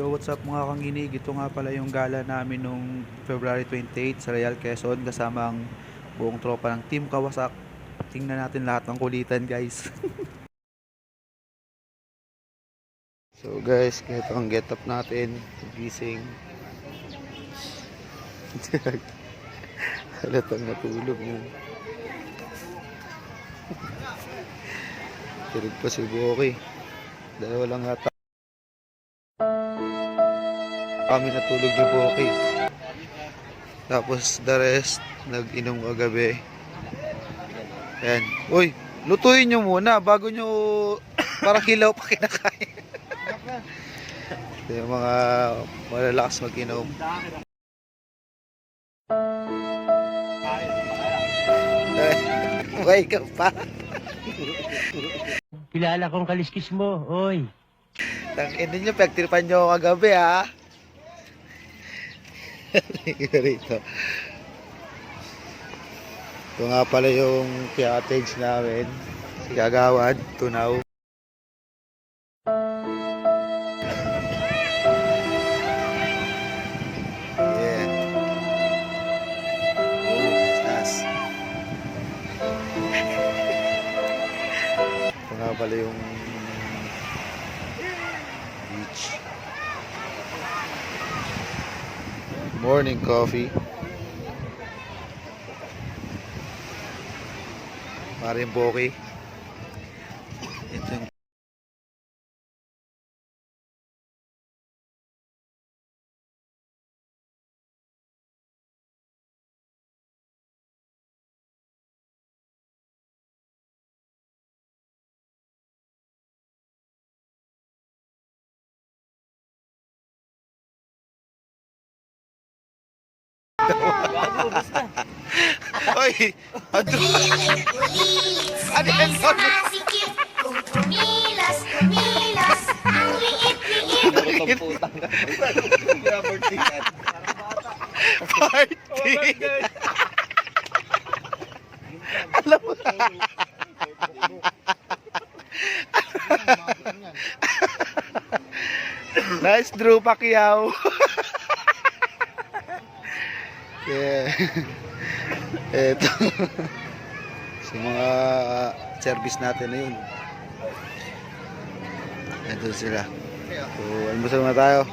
Yo, what's up mga kanginig? Ito nga pala yung gala namin nung February 28 sa Real Quezon kasama ang buong tropa ng Team Kawasak. Tingnan natin lahat ng kulitan, guys. So guys, ito ang get up natin. Gising. Halatang natulog yun. Tulog pa si Boki. Dalawa lang ata kami natulog ni Boki. Tapos the rest, nag-inom kagabi. Ayan. Uy, lutuin nyo muna bago nyo parang hilaw pa kinakain. Ito yung mga malalakas mag-inom. Okay ka pa. Kilala kong kaliskis mo, oy. Tangin ninyo, pagtripan nyo ako kagabi, ha? Rito. Ito nga pala yung cottage namin. Si Kagawad, Tunaw. Yeah. Oh, sas. Ito nga pala yung beach. Morning coffee. Maring Boki. Ito yung Oy! Ano yan? Kumilas, ang liit-liit. Party! Alam mo na. Nice Drew Pacquiao. Yeah. Eto. Sa mga service natin na yun. Ito sila. So, almusal na tayo.